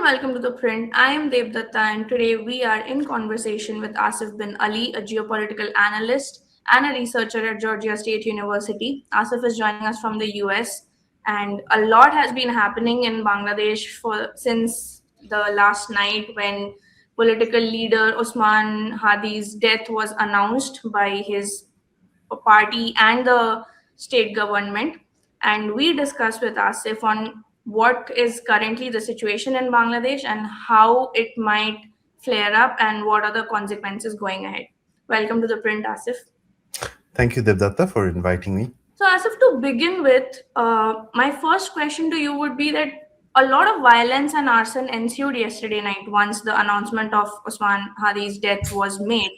welcome to The Print. I am Debdutta and today we are in conversation with Asif Bin Ali, a geopolitical analyst and a researcher at Georgia State University. Asif is joining us from the US and a lot has been happening in Bangladesh since the last night when political leader Osman Hadi's death was announced by his party and the state government. And we discussed with Asif on what is currently the situation in Bangladesh and how it might flare up and what are the consequences going ahead. Welcome to The Print, Asif. Thank you, Debdutta, for inviting me. So, Asif, to begin with, my first question to you would be that a lot of violence and arson ensued yesterday night once the announcement of Osman Hadi's death was made.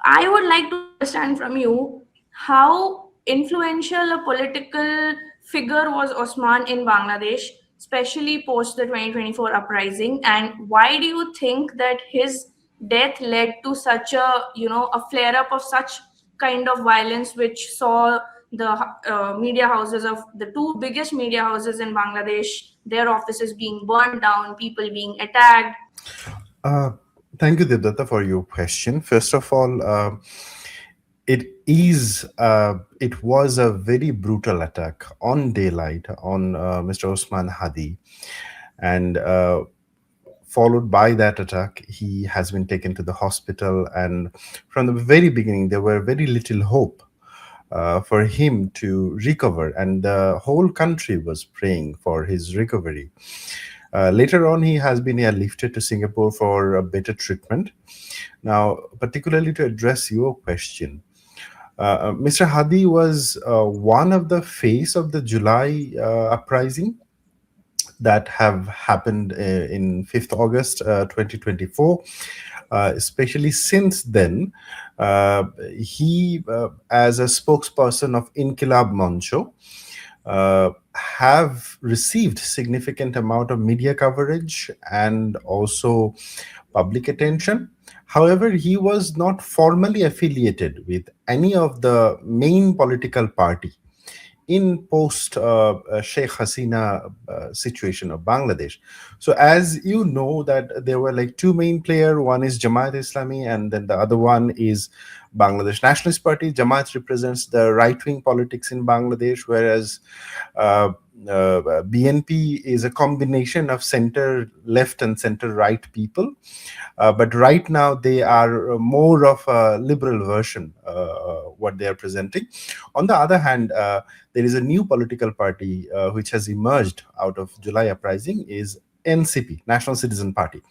I would like to understand from you how influential a political figure was Osman in Bangladesh, especially post the 2024 uprising, and why do you think that his death led to such a flare up of such kind of violence, which saw the media houses of the two biggest media houses in Bangladesh, their offices being burned down, people being attacked? Uh, Thank you, Debdutta, for your question. First of all, it was a very brutal attack on daylight on Mr. Osman Hadi, and followed by that attack, he has been taken to the hospital. And from the very beginning, there were very little hope for him to recover, and the whole country was praying for his recovery. Later on, he has been airlifted to Singapore for a better treatment. Now, particularly to address your question, Mr. Hadi was one of the face of the July uprising that have happened in 5th August 2024. Especially since then, he, as a spokesperson of Inkilab Mancho, have received significant amount of media coverage and also public attention. However, he was not formally affiliated with any of the main political party in post Sheikh Hasina situation of Bangladesh. So as you know that there were like two main players, one is Jamaat Islami and then the other one is Bangladesh Nationalist Party. Jamaat represents the right-wing politics in Bangladesh, whereas BNP is a combination of center left and center right people. But right now they are more of a liberal version, what they are presenting. On the other hand, there is a new political party which has emerged out of July uprising, is NCP, National Citizen Party.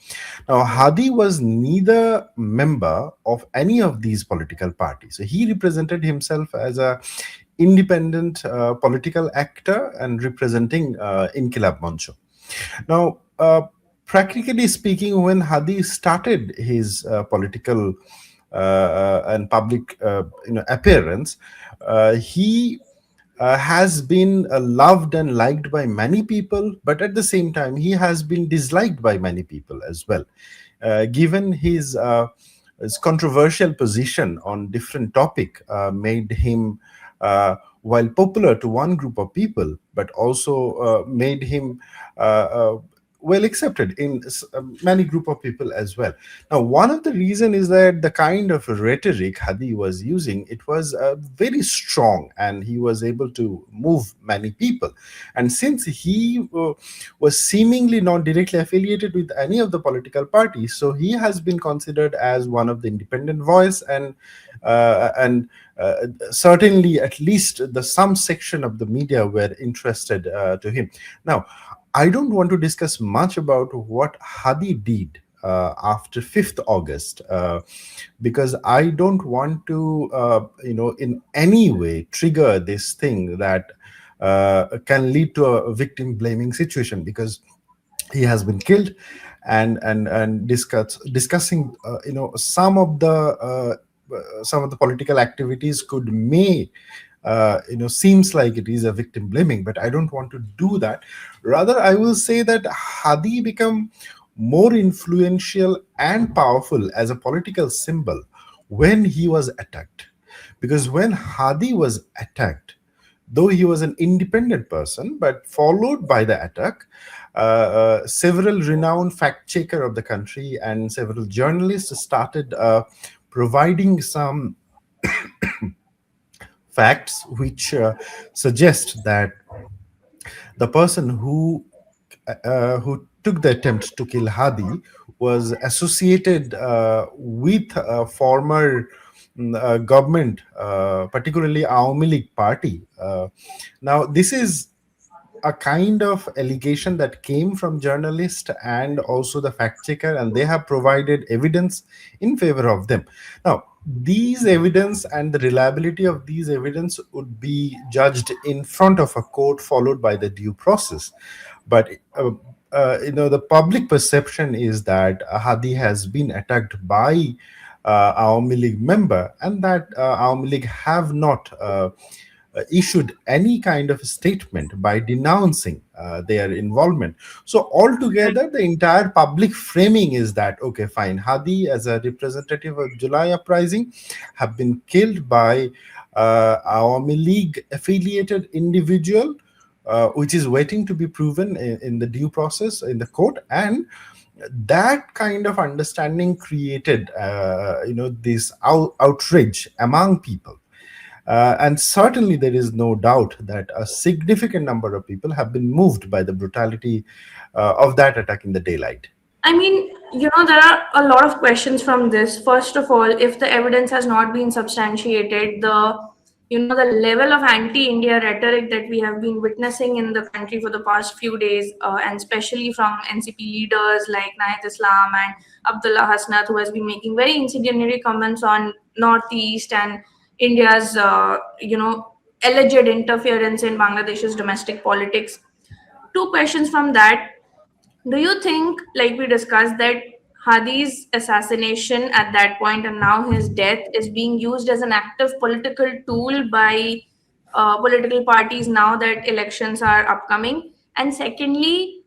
Now, Hadi was neither member of any of these political parties. So he represented himself as a independent political actor and representing Inkilab Mancho. Now, practically speaking, when Hadi started his political and public appearance, he has been loved and liked by many people, but at the same time, he has been disliked by many people as well. Given his controversial position on different topic, made him, while popular to one group of people, but also made him well accepted in many group of people as well. Now, one of the reason is that the kind of rhetoric Hadi was using, it was very strong, and he was able to move many people. And since he was seemingly not directly affiliated with any of the political parties, so he has been considered as one of the independent voice, and certainly at least some section of the media were interested to him. Now, I don't want to discuss much about what Hadi did after 5th August, because I don't want to, in any way trigger this thing that can lead to a victim blaming situation, because he has been killed, and discussing, some of the political activities seems like it is a victim blaming, but I don't want to do that. Rather, I will say that Hadi became more influential and powerful as a political symbol when he was attacked. Because when Hadi was attacked, though he was an independent person, but followed by the attack, Several renowned fact checker of the country and several journalists started providing some facts which suggest that the person who took the attempt to kill Hadi was associated with a former government, particularly Awami League party. Now, this is a kind of allegation that came from journalist and also the fact checker, and they have provided evidence in favor of them. Now, these evidence and the reliability of these evidence would be judged in front of a court, followed by the due process. But the public perception is that Hadi has been attacked by Awami League member, and that Awami League have not issued any kind of statement by denouncing their involvement. So altogether, the entire public framing is that, okay, fine, Hadi as a representative of July uprising have been killed by Awami League affiliated individual, which is waiting to be proven in the due process in the court. And that kind of understanding created this outrage among people. And certainly, there is no doubt that a significant number of people have been moved by the brutality of that attack in the daylight. I mean, there are a lot of questions from this. First of all, if the evidence has not been substantiated, the level of anti-India rhetoric that we have been witnessing in the country for the past few days, and especially from NCP leaders like Nayat Islam and Abdullah Hasnat, who has been making very incendiary comments on Northeast and India's, alleged interference in Bangladesh's domestic politics. Two questions from that. Do you think, like we discussed, that Hadi's assassination at that point and now his death is being used as an active political tool by political parties now that elections are upcoming? And secondly,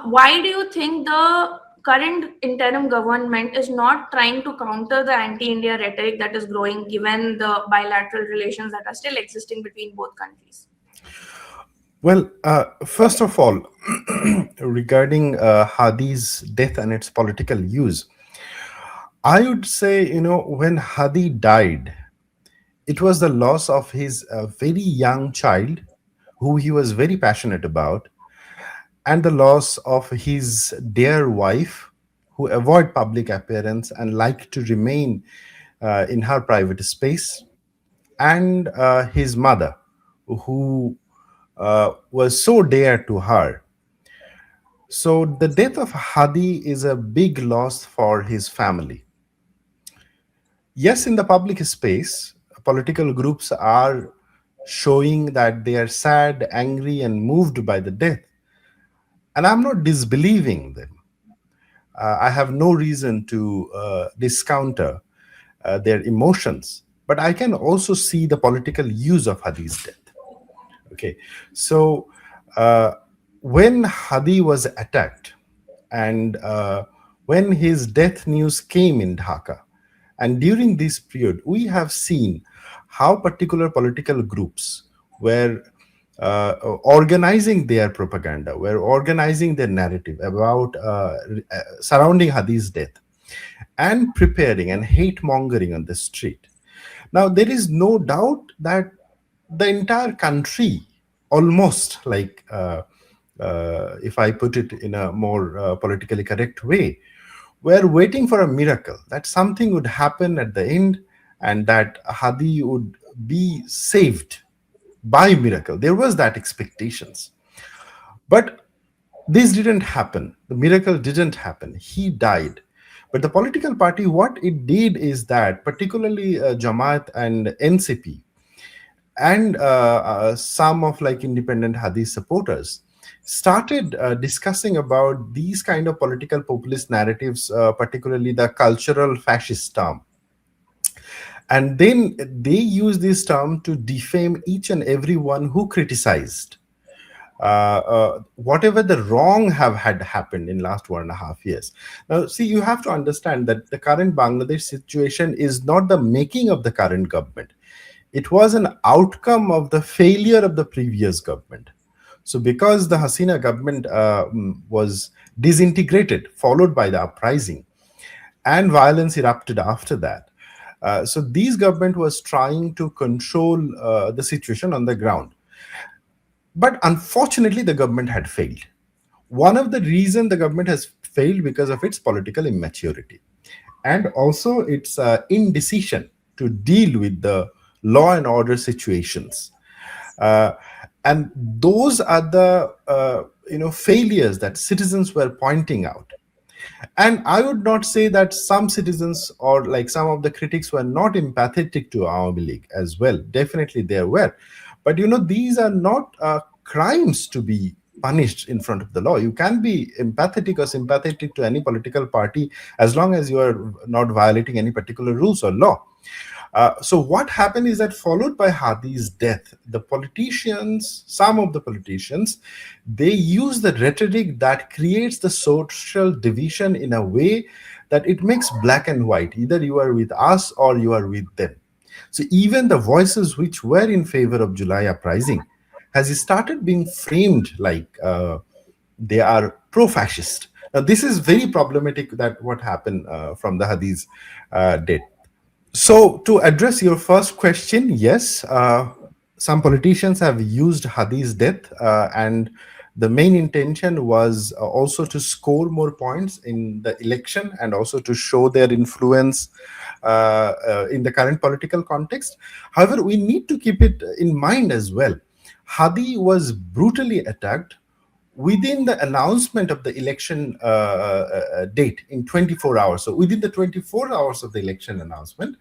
why do you think the current interim government is not trying to counter the anti-India rhetoric that is growing, given the bilateral relations that are still existing between both countries? Well, first of all, regarding Hadi's death and its political use, I would say, when Hadi died, it was the loss of his very young child, who he was very passionate about, and the loss of his dear wife, who avoid public appearance and like to remain in her private space, and his mother, who was so dear to her. So the death of Hadi is a big loss for his family. Yes, in the public space, political groups are showing that they are sad, angry, and moved by the death. And I'm not disbelieving them. I have no reason to discounter their emotions, but I can also see the political use of Hadi's death. Okay, so when Hadi was attacked, and when his death news came in Dhaka, and during this period, we have seen how particular political groups were organizing their propaganda, were organizing their narrative about surrounding Hadi's death, and preparing and hate mongering on the street. Now, there is no doubt that the entire country, almost like, if I put it in a more politically correct way, were waiting for a miracle, that something would happen at the end and that Hadi would be saved by miracle. There was that expectations. But this didn't happen. The miracle didn't happen. He died. But the political party, what it did is that, particularly Jamaat and NCP, and some of like independent Hadi supporters, started discussing about these kind of political populist narratives, particularly the cultural fascist term. And then they use this term to defame each and every one who criticized whatever the wrong have had happened in last 1.5 years. Now, see, you have to understand that the current Bangladesh situation is not the making of the current government. It was an outcome of the failure of the previous government. So because the Hasina government was disintegrated, followed by the uprising, and violence erupted after that. So these government was trying to control the situation on the ground. But unfortunately, the government had failed. One of the reason the government has failed because of its political immaturity and also its indecision to deal with the law and order situations. Uh, and those are the failures that citizens were pointing out. And I would not say that some citizens or like some of the critics were not empathetic to Awami League as well. Definitely there were. But these are not crimes to be punished in front of the law. You can be empathetic or sympathetic to any political party as long as you are not violating any particular rules or law. So what happened is that followed by Hadi's death, the politicians, some of the politicians, they use the rhetoric that creates the social division in a way that it makes black and white. Either you are with us or you are with them. So even the voices which were in favor of July uprising has started being framed like they are pro-fascist. Now this is very problematic that what happened from the Hadi's death. So, to address your first question, yes, some politicians have used Hadi's death, and the main intention was also to score more points in the election and also to show their influence in the current political context. However, we need to keep it in mind as well. Hadi was brutally attacked within the announcement of the election date in 24 hours. So within the 24 hours of the election announcement,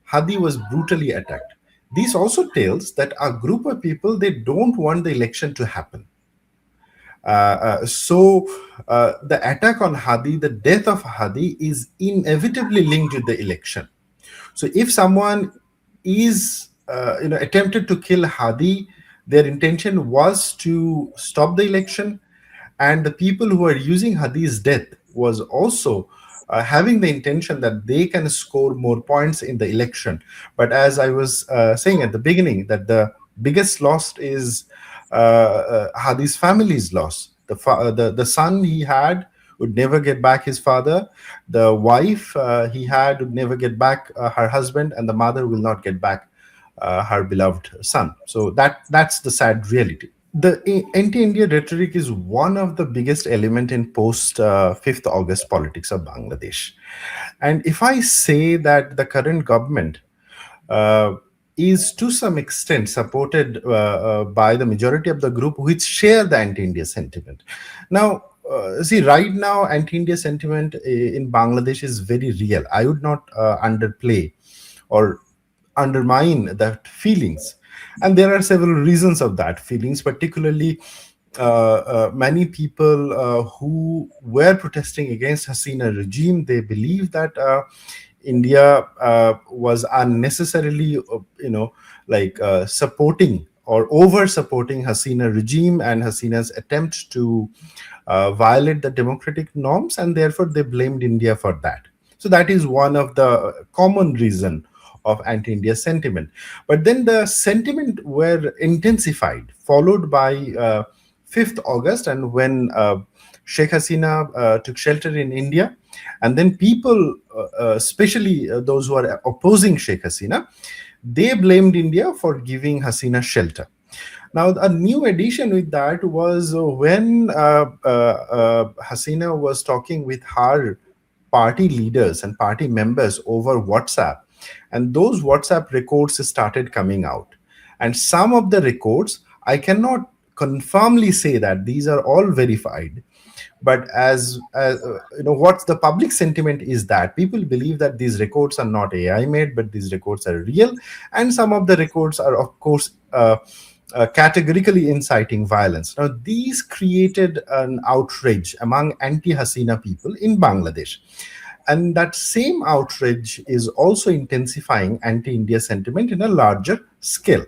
Hadi was brutally attacked. This also tells that a group of people, they don't want the election to happen. So the attack on Hadi, the death of Hadi is inevitably linked with the election. So if someone is attempted to kill Hadi, their intention was to stop the election, and the people who are using Hadi's death was also having the intention that they can score more points in the election. But as I was saying at the beginning, that the biggest loss is Hadi's family's loss. The son he had would never get back his father. The wife he had would never get back her husband, and the mother will not get back her beloved son. So that's the sad reality. The anti-India rhetoric is one of the biggest element in post 5th August politics of Bangladesh. And if I say that the current government uh, is to some extent supported by the majority of the group which share the anti-India sentiment. Now, see, right now, anti-India sentiment in Bangladesh is very real. I would not underplay or undermine that feelings, and there are several reasons of that feelings, particularly many people who were protesting against Hasina regime, they believe that India was unnecessarily supporting or over supporting Hasina regime and Hasina's attempt to violate the democratic norms, and therefore they blamed India for that. So that is one of the common reason of anti-India sentiment. But then the sentiment were intensified, followed by 5th August, and when Sheikh Hasina took shelter in India, and then people, especially those who are opposing Sheikh Hasina, they blamed India for giving Hasina shelter. Now, a new addition with that was when Hasina was talking with her party leaders and party members over WhatsApp, and those WhatsApp records started coming out. And some of the records, I cannot confirmly say that these are all verified, but as what's the public sentiment is that people believe that these records are not AI made, but these records are real, and some of the records are, of course, categorically inciting violence. Now, these created an outrage among anti-Hasina people in Bangladesh. And that same outrage is also intensifying anti-India sentiment in a larger scale.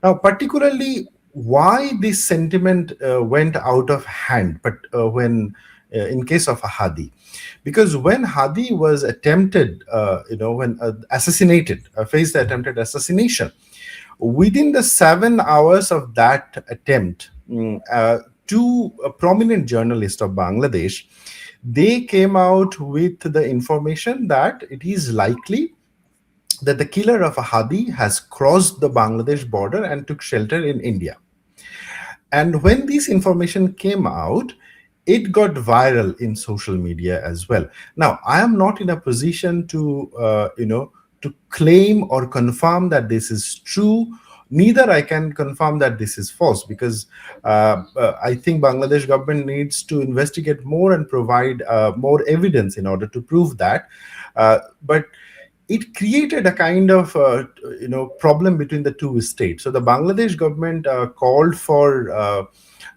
Now, particularly why this sentiment went out of hand, but when in case of Hadi, because when Hadi was attempted, when assassinated, faced the attempted assassination, Within the 7 hours of that attempt, two prominent journalists of Bangladesh, they came out with the information that it is likely that the killer of Hadi has crossed the Bangladesh border and took shelter in India. And when this information came out, it got viral in social media as well. Now, I am not in a position to, to claim or confirm that this is true. Neither I can confirm that this is false, because I think Bangladesh government needs to investigate more and provide more evidence in order to prove that. But it created a kind of problem between the two states. So the Bangladesh government called for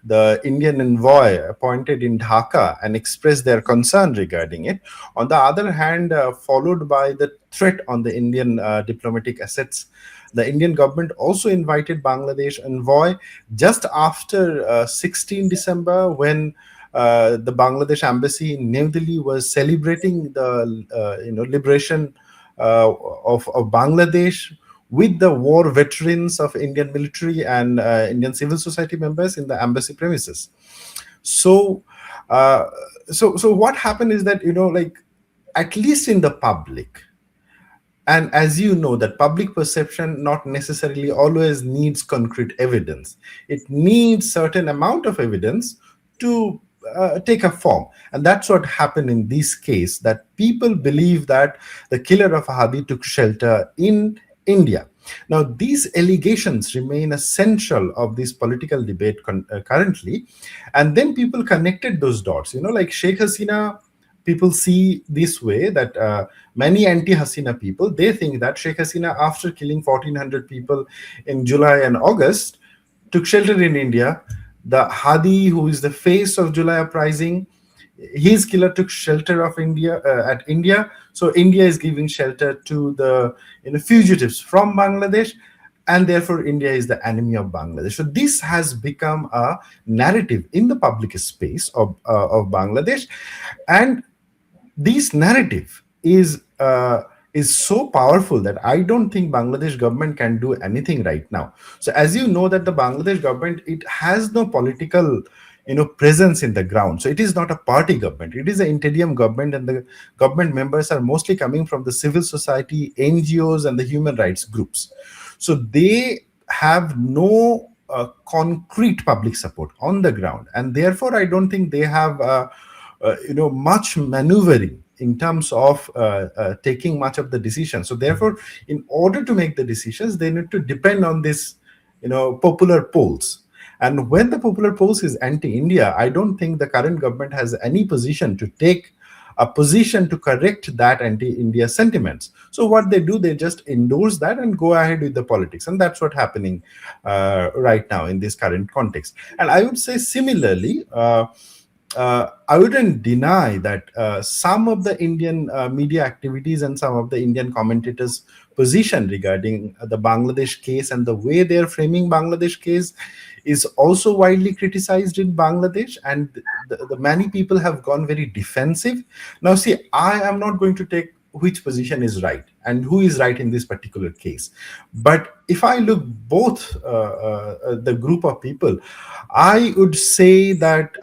the Indian envoy appointed in Dhaka and expressed their concern regarding it. On the other hand, followed by the threat on the Indian diplomatic assets, the Indian government also invited Bangladesh envoy just after 16 December, when the Bangladesh embassy in New Delhi was celebrating the liberation of Bangladesh with the war veterans of Indian military and Indian civil society members in the embassy premises. So, uh, so what happened is that, like, at least in the public, and as you know, that public perception not necessarily always needs concrete evidence. It needs certain amount of evidence to take a form, and that's what happened in this case, that people believe that the killer of Hadi took shelter in India. Now these allegations remain essential of this political debate currently, and then people connected those dots, like Sheikh Hasina. People see this way, that many anti-Hasina people, they think that Sheikh Hasina, after killing 1,400 people in July and August, took shelter in India. The Hadi, who is the face of July uprising, his killer took shelter of India at India. So India is giving shelter to the fugitives from Bangladesh, and therefore India is the enemy of Bangladesh. So this has become a narrative in the public space of Bangladesh, and this narrative is so powerful that I don't think Bangladesh government can do anything right now. So as you know, that the Bangladesh government, it has no political presence in the ground. So it is not a party government, it is an interim government, and the government members are mostly coming from the civil society, NGOs, and the human rights groups. So they have no concrete public support on the ground, and therefore I don't think they have much maneuvering in terms of taking much of the decision. So therefore, in order to make the decisions, they need to depend on this popular polls. And when the popular polls is anti-India, I don't think the current government has any position to take a position to correct that anti-India sentiments. So what they do, they just endorse that and go ahead with the politics, and that's what's happening right now in this current context. And I would say similarly, I wouldn't deny that some of the Indian media activities and some of the Indian commentators' position regarding the Bangladesh case and the way they're framing Bangladesh case is also widely criticized in Bangladesh, and the many people have gone very defensive. Now, see, I am not going to take which position is right and who is right in this particular case. But if I look both the group of people, I would say that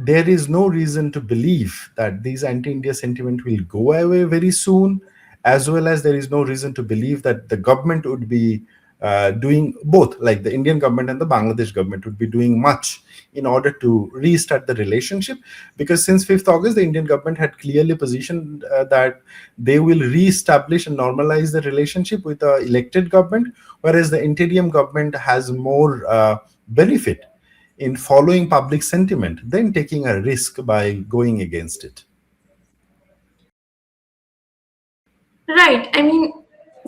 there is no reason to believe that these anti-India sentiment will go away very soon, as well as there is no reason to believe that the government would be doing both, like the Indian government and the Bangladesh government would be doing much in order to restart the relationship. Because since 5th August, the Indian government had clearly positioned that they will re-establish and normalize the relationship with the elected government, whereas the interim government has more benefit in following public sentiment than taking a risk by going against it. Right. I mean,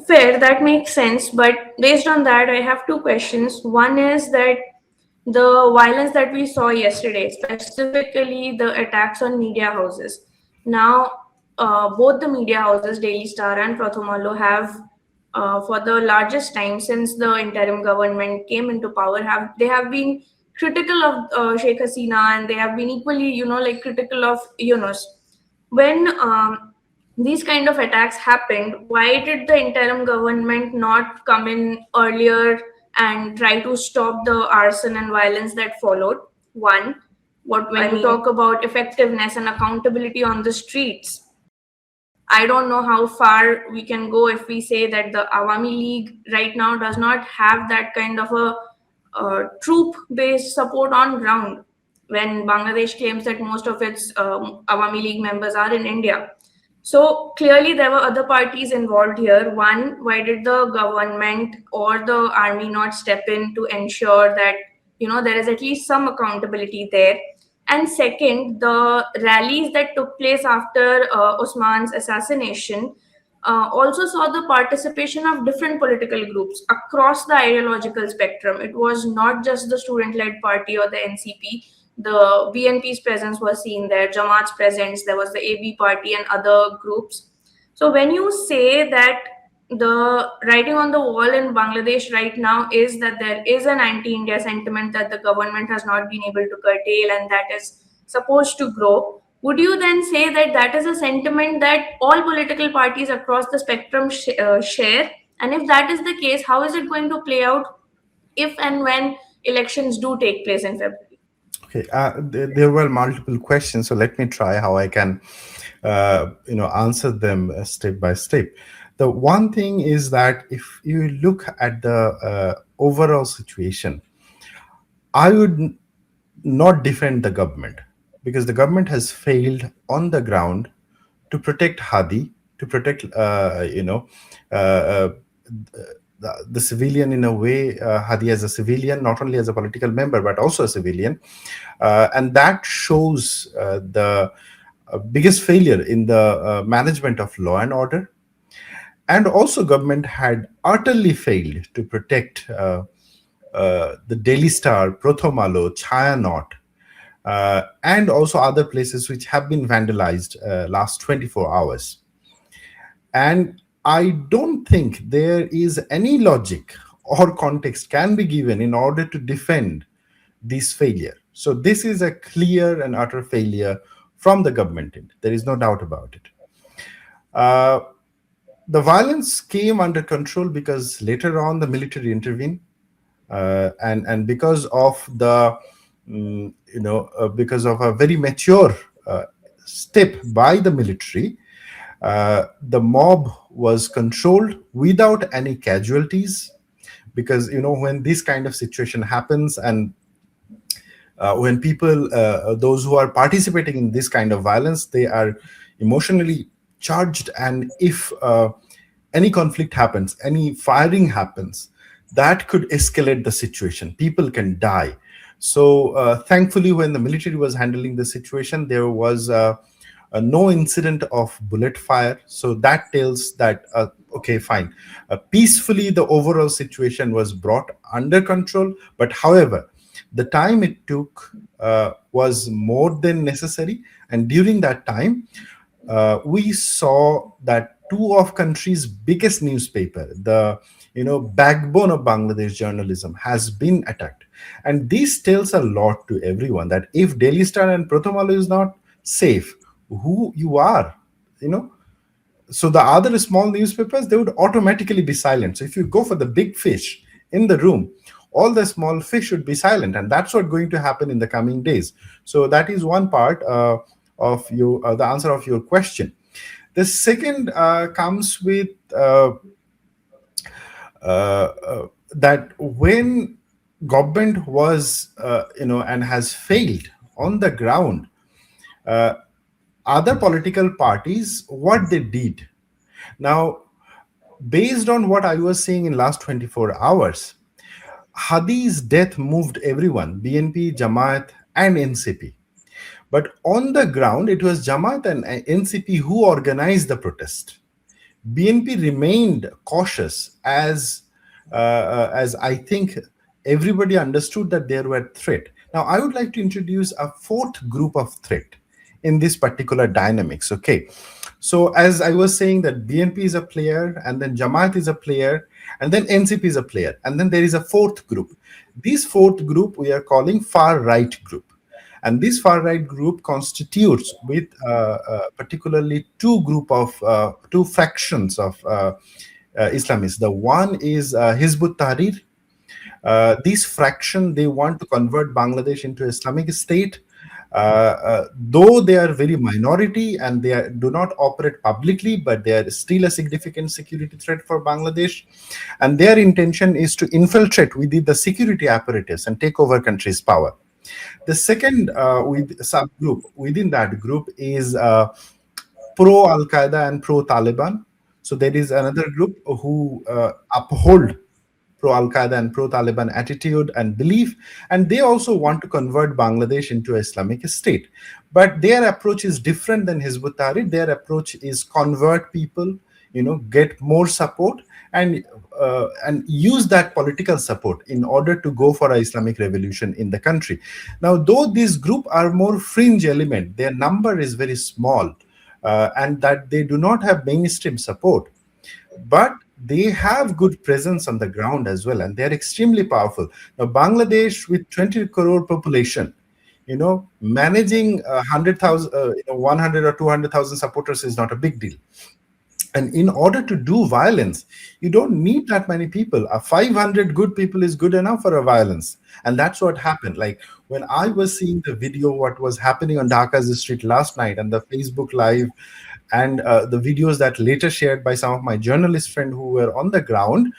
fair, that makes sense. But based on that, I have two questions. One is that the violence that we saw yesterday, specifically the attacks on media houses. Now, both the media houses, Daily Star and Prathamallo, have, for the largest time since the interim government came into power, have been critical of Sheikh Hasina, and they have been equally, like critical of Yunus. When these kind of attacks happened, why did the interim government not come in earlier and try to stop the arson and violence that followed? One, what when you talk about effectiveness and accountability on the streets, I don't know how far we can go if we say that the Awami League right now does not have that kind of a troop-based support on ground. When Bangladesh claims that most of its Awami League members are in India, so clearly there were other parties involved here. One, why did the government or the army not step in to ensure that there is at least some accountability there? And second, the rallies that took place after Osman's assassination also saw the participation of different political groups across the ideological spectrum. It was not just the student led party or the NCP. The BNP's presence was seen there, Jamaat's presence, there was the AB party and other groups. So when you say that the writing on the wall in Bangladesh right now is that there is an anti-India sentiment that the government has not been able to curtail and that is supposed to grow, would you then say that that is a sentiment that all political parties across the spectrum share? And if that is the case, how is it going to play out if and when elections do take place in February? Okay, there were multiple questions, so let me try how I can, answer them step by step. The one thing is that if you look at the overall situation, I would not defend the government because the government has failed on the ground to protect Hadi, to protect, the civilian in a way, Hadi as a civilian, not only as a political member, but also a civilian. And that shows the biggest failure in the management of law and order. And also government had utterly failed to protect the Daily Star, Prothomalo, Chayanot, and also other places which have been vandalized last 24 hours. And I don't think there is any logic or context can be given in order to defend this failure. So this is a clear and utter failure from the government end. There is no doubt about it. The violence came under control because later on the military intervened, and because of the because of a very mature step by the military, the mob was controlled without any casualties. Because when this kind of situation happens, and when people, those who are participating in this kind of violence, they are emotionally charged, and if any conflict happens, any firing happens, that could escalate the situation. People can die. So thankfully, when the military was handling the situation, there was no incident of bullet fire. So that tells that, okay, fine. Peacefully, the overall situation was brought under control. But however, the time it took was more than necessary. And during that time, we saw that two of country's biggest newspaper, the backbone of Bangladesh journalism, has been attacked. And this tells a lot to everyone that if Daily Star and Prothomalo is not safe, who you are, so the other small newspapers, they would automatically be silent. So if you go for the big fish in the room, all the small fish would be silent, and that's what's going to happen in the coming days. So that is one part of the answer of your question. The second comes with that when government was and has failed on the ground, other political parties, what they did. Now, based on what I was saying in last 24 hours, Hadi's death moved everyone, BNP, Jamaat, and NCP. But on the ground, it was Jamaat and NCP who organized the protest. BNP remained cautious as I think everybody understood that there were threat. Now, I would like to introduce a fourth group of threat in this particular dynamics. Okay, so as I was saying that BNP is a player, and then Jamaat is a player, and then NCP is a player, and then there is a fourth group. This fourth group we are calling far right group. And this far right group constitutes with particularly two fractions of Islamists. The one is Hizbut Tahrir. These fraction, they want to convert Bangladesh into Islamic State. Though they are very minority and do not operate publicly, but they are still a significant security threat for Bangladesh. And their intention is to infiltrate within the security apparatus and take over country's power. The second subgroup within that group is pro Al Qaeda and pro Taliban. So there is another group who uphold pro Al Qaeda and pro Taliban attitude and belief, and they also want to convert Bangladesh into Islamic State. But their approach is different than Hizbut Tahrir. Their approach is convert people, get more support, and use that political support in order to go for an Islamic revolution in the country. Now, though these group are more fringe element, their number is very small, and that they do not have mainstream support, but they have good presence on the ground as well, and they are extremely powerful. Now, Bangladesh with 20 crore population, managing 100,000, 100 or 200,000 supporters is not a big deal. And in order to do violence, you don't need that many people. 500 good people is good enough for a violence. And that's what happened. Like when I was seeing the video, what was happening on Dhaka's street last night and the Facebook Live and the videos that later shared by some of my journalist friends who were on the ground,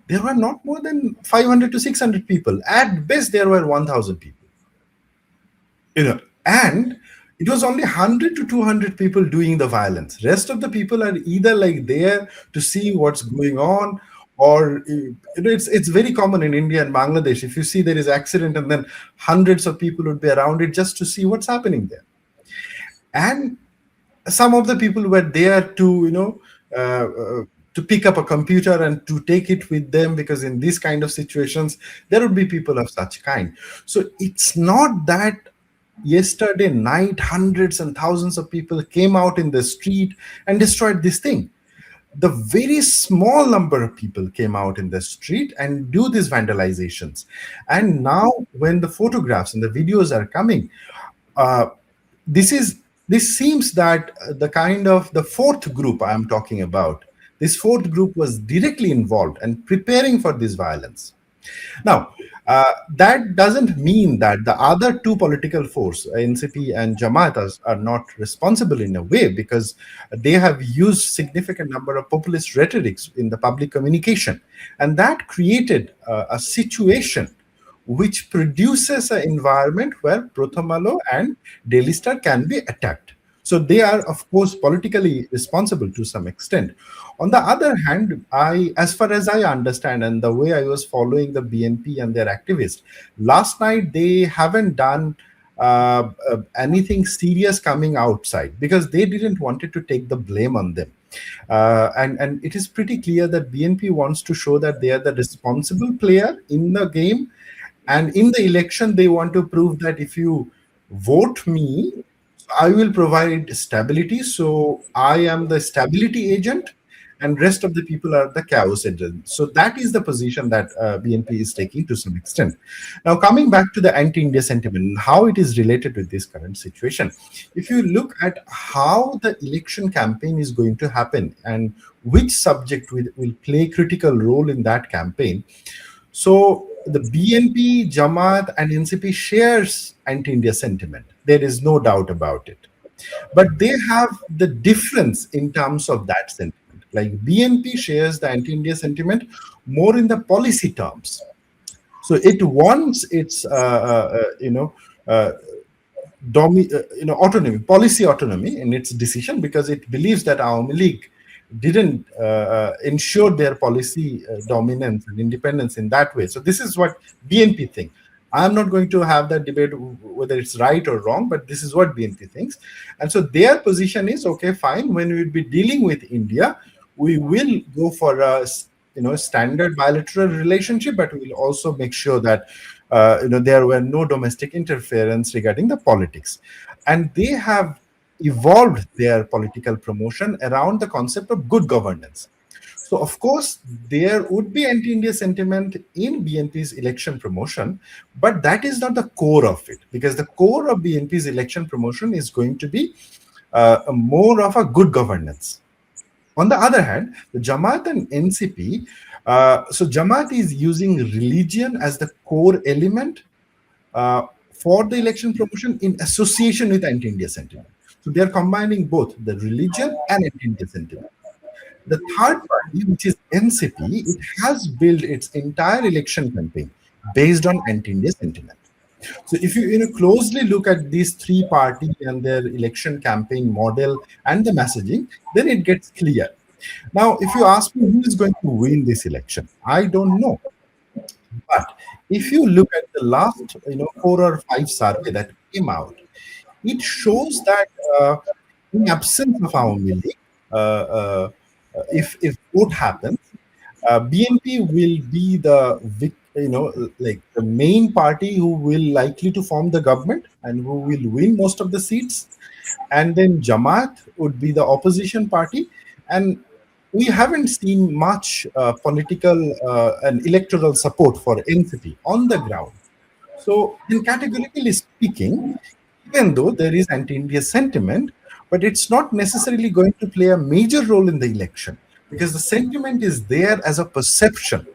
there were not more than 500 to 600 people. At best, there were 1,000 people. And it was only 100 to 200 people doing the violence. Rest of the people are either like there to see what's going on, or it's very common in India and Bangladesh. If you see there is accident and then hundreds of people would be around it just to see what's happening there. And some of the people were there to to pick up a computer and to take it with them, because in these kind of situations there would be people of such kind. So it's not that yesterday night hundreds and thousands of people came out in the street and destroyed this thing. The very small number of people came out in the street and do these vandalizations. And now when the photographs and the videos are coming, this seems that the fourth group I am talking about, this fourth group was directly involved and preparing for this violence. Now, that doesn't mean that the other two political forces, NCP and Jamaat, are not responsible in a way, because they have used significant number of populist rhetorics in the public communication. And that created a situation which produces an environment where Pratham Alo and Daily Star can be attacked. So they are, of course, politically responsible to some extent. On the other hand, as far as I understand, and the way I was following the BNP and their activists, last night they haven't done anything serious coming outside, because they didn't want to take the blame on them. And it is pretty clear that BNP wants to show that they are the responsible player in the game. And in the election, they want to prove that if you vote me, I will provide stability. So I am the stability agent, and rest of the people are the chaos agent. So that is the position that BNP is taking to some extent. Now, coming back to the anti-India sentiment and how it is related with this current situation, if you look at how the election campaign is going to happen and which subject will play critical role in that campaign, so the BNP, Jamaat, and NCP shares anti-India sentiment. There is no doubt about it. But they have the difference in terms of that sentiment. Like BNP shares the anti-India sentiment more in the policy terms. So it wants its, autonomy, policy autonomy in its decision, because it believes that Awami League didn't ensure their policy dominance and independence in that way. So this is what BNP thinks. I'm not going to have that debate whether it's right or wrong, but this is what BNP thinks. And so their position is, okay, fine, when we will be dealing with India, we will go for a standard bilateral relationship, but we will also make sure that there were no domestic interference regarding the politics. And they have evolved their political promotion around the concept of good governance. So, of course, there would be anti India sentiment in BNP's election promotion, but that is not the core of it, because the core of BNP's election promotion is going to be more of a good governance. On the other hand, the Jamaat and NCP, so Jamaat is using religion as the core element for the election promotion in association with anti India sentiment. So they are combining both the religion and anti India sentiment. The third party, which is NCP, it has built its entire election campaign based on anti-India sentiment. So if you closely look at these three parties and their election campaign model and the messaging, then it gets clear. Now, if you ask me who is going to win this election, I don't know. But if you look at the last 4 or 5 survey that came out, it shows that in absence of Awami League, if vote happens, BNP will be the like the main party who will likely to form the government and who will win most of the seats, and then Jamaat would be the opposition party, and we haven't seen much political and electoral support for NCP on the ground. So, in categorically speaking, even though there is anti-India sentiment, but it's not necessarily going to play a major role in the election because the sentiment is there as a perception.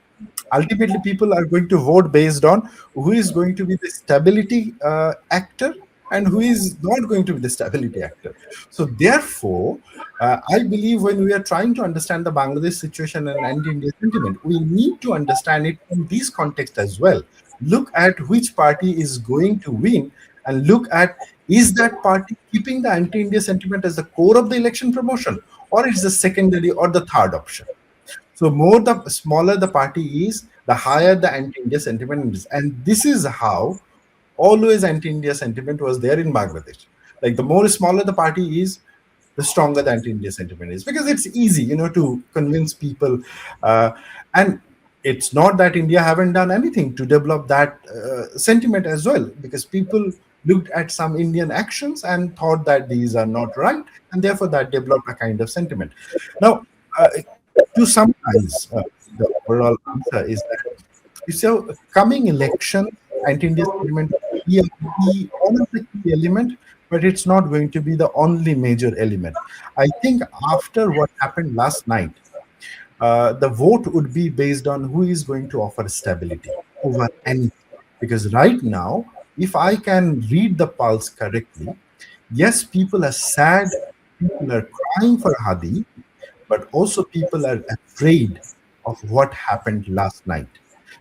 Ultimately, people are going to vote based on who is going to be the stability actor and who is not going to be the stability actor. So, therefore, I believe when we are trying to understand the Bangladesh situation and anti-India sentiment, we need to understand it in this context as well. Look at which party is going to win and look at, is that party keeping the anti-India sentiment as the core of the election promotion, or is the secondary or the third option? So more the smaller the party is, the higher the anti-India sentiment is. And this is how always anti-India sentiment was there in Bangladesh. Like the more smaller the party is, the stronger the anti-India sentiment is, because it's easy, to convince people. And it's not that India haven't done anything to develop that sentiment as well, because people looked at some Indian actions and thought that these are not right, and therefore that developed a kind of sentiment. Now, to summarize, the overall answer is that so coming election, anti-India sentiment will be one of the key element, but it's not going to be the only major element. I think after what happened last night, the vote would be based on who is going to offer stability over anything. Because right now, if I can read the pulse correctly, yes, people are sad, people are crying for Hadi, but also people are afraid of what happened last night.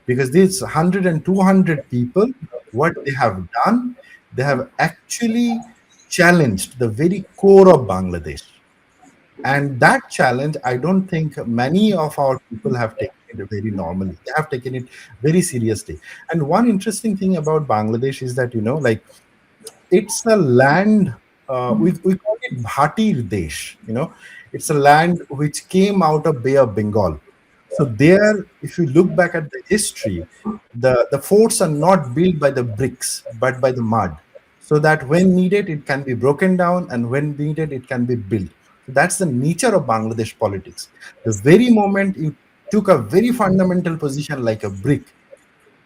Because these 100 and 200 people, what they have done, they have actually challenged the very core of Bangladesh. And that challenge, I don't think many of our people have taken it very normally. They have taken it very seriously. And one interesting thing about Bangladesh is that, like it's a land, we call it Bhatir Desh, it's a land which came out of Bay of Bengal. So there, if you look back at the history, the forts are not built by the bricks, but by the mud. So that when needed, it can be broken down, and when needed, it can be built. That's the nature of Bangladesh politics. The very moment you took a very fundamental position like a brick,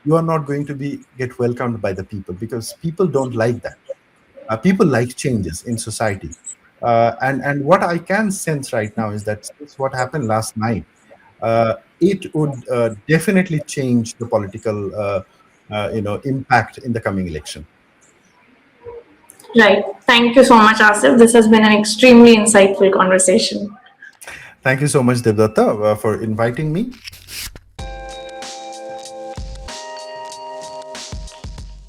you are not going to get welcomed by the people, because people don't like that. People like changes in society. And what I can sense right now is that since what happened last night, it would definitely change the political impact in the coming election. Right. Thank you so much, Asif. This has been an extremely insightful conversation. Thank you so much, Debdutta, for inviting me.